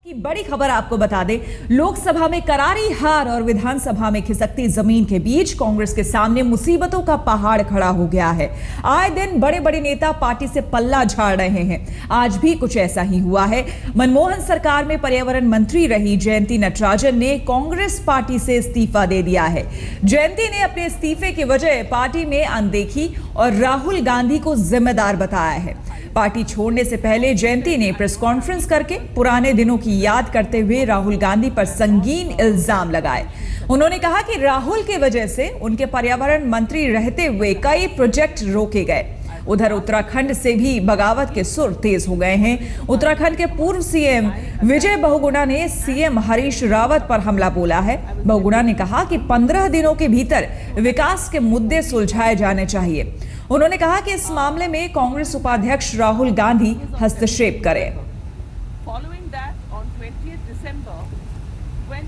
बड़ी खबर आपको बता दें, लोकसभा में करारी हार और विधानसभा में खिसकती जमीन के बीच कांग्रेस के सामने मुसीबतों का पहाड़ खड़ा हो गया है। आए दिन बड़े बड़े नेता पार्टी से पल्ला झाड़ रहे हैं। आज भी कुछ ऐसा ही हुआ है। मनमोहन सरकार में पर्यावरण मंत्री रही जयंती नटराजन ने कांग्रेस पार्टी से इस्तीफा दे दिया है। जयंती ने अपने इस्तीफे की वजह पार्टी में अनदेखी और राहुल गांधी को जिम्मेदार बताया है। पार्टी छोड़ने से पहले जयंती ने प्रेस कॉन्फ्रेंस करके पुराने दिनों की याद करते हुए राहुल गांधी पर संगीन इल्जाम लगाए। उन्होंने कहा कि राहुल की वजह से उनके पर्यावरण मंत्री रहते हुए कई प्रोजेक्ट रोके गए। उधर उत्तराखंड से भी बगावत के सुर तेज हो गए हैं। उत्तराखंड के पूर्व सीएम विजय बहुगुणा ने सीएम हरीश रावत पर हमला बोला है। बहुगुणा ने कहा कि 15 दिनों के भीतर विकास के मुद्दे सुलझाए जाने चाहिए। उन्होंने कहा कि इस मामले में कांग्रेस उपाध्यक्ष राहुल गांधी हस्तक्षेप करें। Following that, on 20th December, when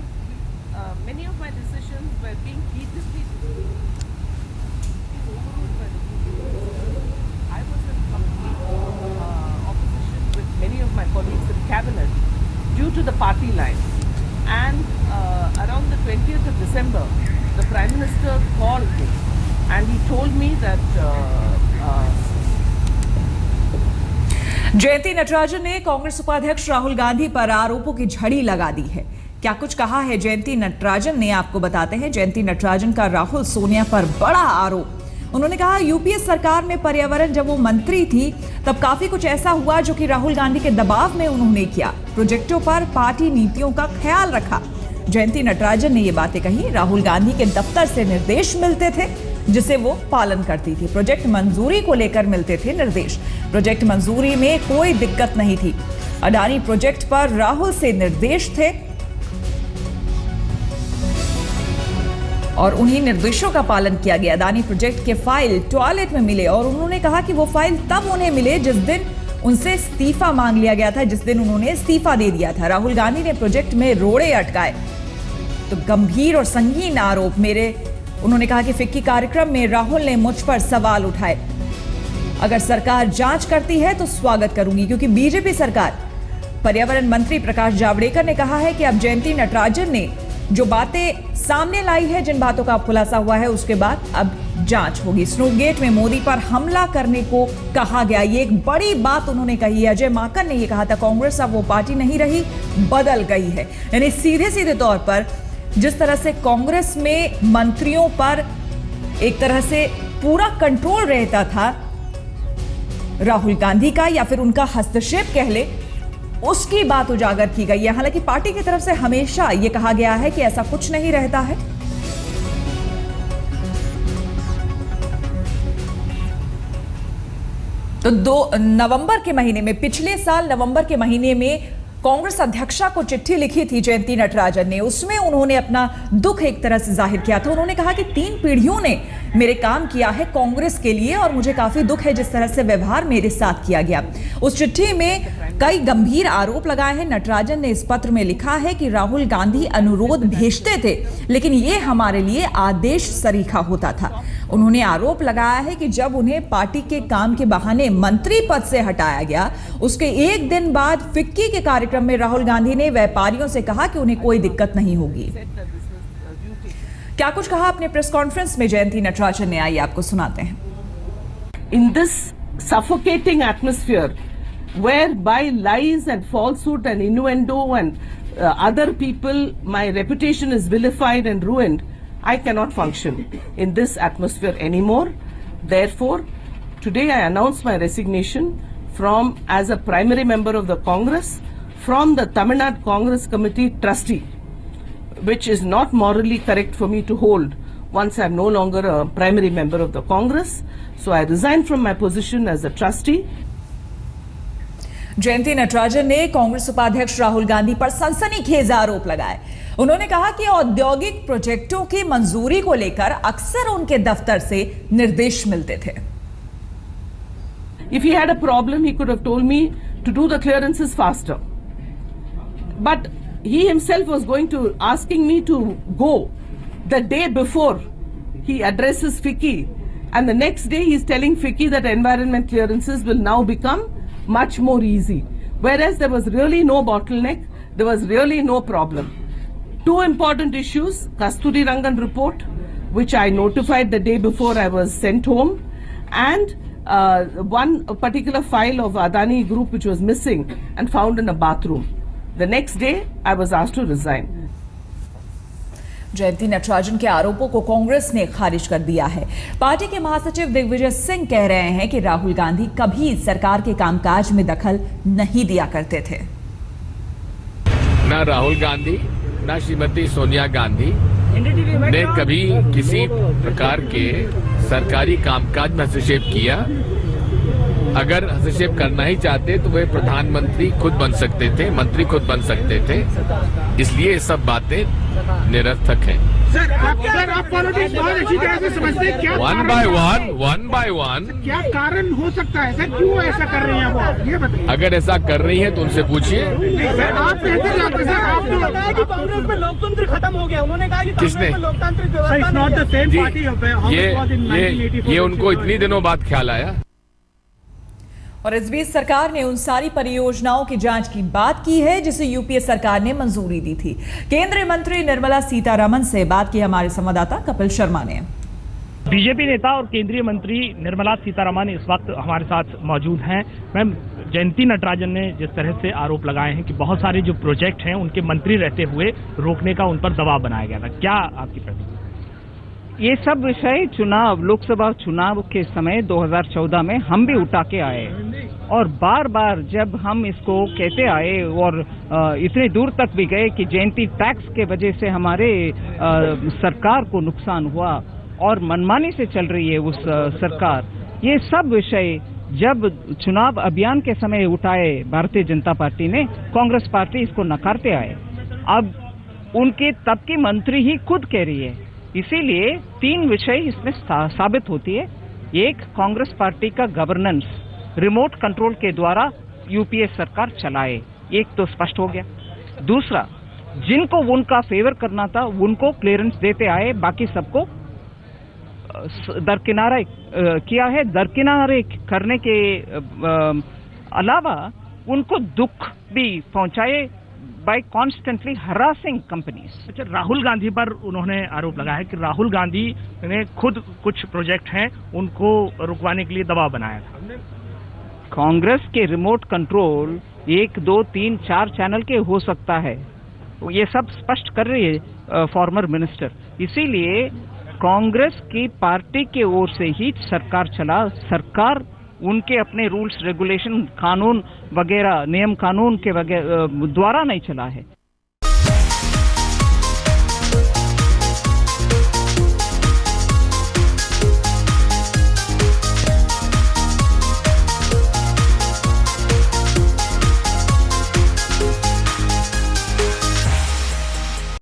many of my decisions were being heatedly overruled by the people, I was in complete opposition with many of my colleagues in cabinet due to the party line. And around the 20th of December, the Prime Minister called me and he told me that Jayanthi Natarajan ने कांग्रेस उपाध्यक्ष राहुल गांधी पर आरोपों की झड़ी लगा दी है। क्या कुछ कहा है जयंती नटराजन ने, आपको बताते हैं। जयंती नटराजन का राहुल सोनिया पर बड़ा आरोप। उन्होंने कहा यूपीए सरकार में पर्यावरण जब वो मंत्री थी तब काफी कुछ ऐसा हुआ जो कि राहुल गांधी के दबाव में उन्होंने किया। प्रोजेक्टों पर पार्टी नीतियों का ख्याल रखा। जयंती नटराजन ने ये बातें कही। राहुल गांधी के दफ्तर से निर्देश मिलते थे जिसे वो पालन करती थी। प्रोजेक्ट मंजूरी को लेकर मिलते थे निर्देश। प्रोजेक्ट मंजूरी में कोई दिक्कत नहीं थी। अडानी प्रोजेक्ट पर राहुल से निर्देश थे और उन्हीं निर्देशों का पालन किया गया। अडानी प्रोजेक्ट के फाइल टॉयलेट में मिले और उन्होंने कहा कि वो फाइल तब उन्हें मिले जिस दिन उनसे इस्तीफा मांग लिया गया था, जिस दिन उन्होंने इस्तीफा दे दिया था। राहुल गांधी ने प्रोजेक्ट में रोड़े अटकाए तो गंभीर और संगीन आरोप मेरे। उन्होंने कहा कि फिक्की कार्यक्रम में राहुल ने मुझ पर सवाल उठाए। अगर सरकार जांच करती है तो स्वागत करूंगी, क्योंकि बीजेपी सरकार। पर्यावरण मंत्री प्रकाश जावड़ेकर ने कहा है कि अब जयंती नटराजन ने जो बातें सामने लाई है, जिन बातों का खुलासा हुआ है, उसके बाद अब जांच होगी। स्नोगेट में मोदी पर हमला करने को कहा गया, ये एक बड़ी बात उन्होंने कही है। अजय माकन ने यह कहा था कांग्रेस अब वो पार्टी नहीं रही, बदल गई है। यानी सीधे सीधे तौर पर जिस तरह से कांग्रेस में मंत्रियों पर एक तरह से पूरा कंट्रोल रहता था राहुल गांधी का, या फिर उनका हस्तक्षेप कह ले, उसकी बात उजागर की गई है। हालांकि पार्टी की तरफ से हमेशा यह कहा गया है कि ऐसा कुछ नहीं रहता है। तो 2 नवंबर के महीने में, पिछले साल नवंबर के महीने में कांग्रेस अध्यक्षा को चिट्ठी लिखी थी जयंती नटराजन ने। उसमें उन्होंने अपना दुख एक तरह से जाहिर किया था। उन्होंने कहा कि 3 पीढ़ियों ने मेरे काम किया है कांग्रेस के लिए और मुझे काफी दुख है जिस तरह से व्यवहार मेरे साथ किया गया। उस चिट्ठी में कई गंभीर आरोप लगाए हैं। नटराजन ने इस पत्र में लिखा है कि राहुल गांधी अनुरोध भेजते थे लेकिन यह हमारे लिए आदेश सरीखा होता था। उन्होंने आरोप लगाया है कि जब उन्हें पार्टी के काम के बहाने मंत्री पद से हटाया गया, उसके एक दिन बाद फिक्की के कार्यक्रम में राहुल गांधी ने व्यापारियों से कहा कि उन्हें कोई दिक्कत नहीं होगी। क्या कुछ कहा अपने प्रेस कॉन्फ्रेंस में जयंती नटराजन ने, आइए आपको सुनाते हैं। In this suffocating atmosphere where by lies and falsehood and innuendo and other people my reputation is vilified and ruined, I cannot function in this atmosphere anymore. Therefore, today I announce my resignation from as a primary member of the Congress from the Tamil Nadu Congress Committee trustee, which is not morally correct for me to hold once I am no longer a primary member of the Congress. So I resign from my position as a trustee. Jayanthi Natarajan ने कांग्रेस उपाध्यक्ष राहुल गांधी पर सनसनीखेज आरोप लगाए। उन्होंने कहा कि औद्योगिक प्रोजेक्टों की मंजूरी को लेकर अक्सर उनके दफ्तर से निर्देश मिलते थे। If he had a problem, he could have told me to do the clearances faster. But he himself was going to asking me to go the day before he addresses FICCI, and the next day he's telling FICCI that environment clearances will now become much more easy. Whereas there was really no bottleneck. there was really no problem. Two important issues, Kasturi Rangan report, which I notified the day before I was sent home, and one particular file of Adani Group which was missing and found in a bathroom. The next day, I was asked to resign. Jayanthi Natarajan के आरोपों को कांग्रेस ने खारिज कर दिया है। Party के महासचिव दिग्विजय सिंह कह रहे हैं कि राहुल गांधी कभी सरकार के कामकाज में दखल नहीं दिया करते थे। ना राहुल गांधी ना श्रीमती सोनिया गांधी ने कभी किसी प्रकार के सरकारी कामकाज में हस्तक्षेप किया। अगर हस्तक्षेप करना ही चाहते तो वे प्रधानमंत्री खुद बन सकते थे, मंत्री खुद बन सकते थे। इसलिए ये सब बातें निरर्थक हैं। सर आप पॉलिटिक्स बहुत अच्छी तरह से समझते हैं। क्या वन बाय वन क्या कारण हो सकता है सर, क्यों ऐसा कर रही हैं वो, ये बताइए। अगर ऐसा कर रही है तो उनसे पूछिए। सर आप कहते जाते सर, आप तो बताया कि कांग्रेस में लोकतंत्र खत्म हो गया। उन्होंने कहा कि किसने? कांग्रेस में लोकतांत्रिक व्यवस्था नहीं है। ये उनको इतनी दिनों बाद ख्याल आया। और इस बीच सरकार ने उन सारी परियोजनाओं की जांच की बात की है जिसे यूपीए सरकार ने मंजूरी दी थी। केंद्रीय मंत्री निर्मला सीतारमण से बात की हमारे संवाददाता कपिल शर्मा ने। बीजेपी नेता और केंद्रीय मंत्री निर्मला सीतारमण इस वक्त हमारे साथ मौजूद हैं। मैम, जयंती नटराजन ने जिस तरह से आरोप लगाए हैं कि बहुत सारे जो प्रोजेक्ट हैं उनके मंत्री रहते हुए रोकने का उन पर दबाव बनाया गया था, क्या आपकी प्रतिक्रिया? ये सब विषय चुनाव, लोकसभा चुनाव के समय 2014 में हम भी उठा के आए और बार बार जब हम इसको कहते आए और इतने दूर तक भी गए कि जयंती टैक्स के वजह से हमारे सरकार को नुकसान हुआ और मनमानी से चल रही है उस सरकार, ये सब विषय जब चुनाव अभियान के समय उठाए भारतीय जनता पार्टी ने, कांग्रेस पार्टी इसको नकारते आए। अब उनके तब की मंत्री ही खुद कह रही है। इसीलिए तीन विषय इसमें साबित होती है। एक, कांग्रेस पार्टी का गवर्नेंस रिमोट कंट्रोल के द्वारा यूपीए सरकार चलाए, एक तो स्पष्ट हो गया। दूसरा, जिनको उनका फेवर करना था उनको क्लियरेंस देते आए, बाकी सबको दरकिनारे किया है। दरकिनारे करने के अलावा उनको दुख भी पहुंचाए by constantly harassing companies. अच्छा, राहुल गांधी पर उन्होंने आरोप लगाया है कि राहुल गांधी ने खुद कुछ प्रोजेक्ट हैं उनको रुकवाने के लिए दबाव बनाया था। कांग्रेस के रिमोट कंट्रोल 1, 2, 3, 4 चैनल के हो सकता है, ये सब स्पष्ट कर रही है फॉर्मर मिनिस्टर। इसीलिए कांग्रेस की पार्टी के ओर से ही सरकार चला। सरकार उनके अपने रूल्स, रेगुलेशन, कानून वगैरह, नियम कानून के द्वारा नहीं चला है।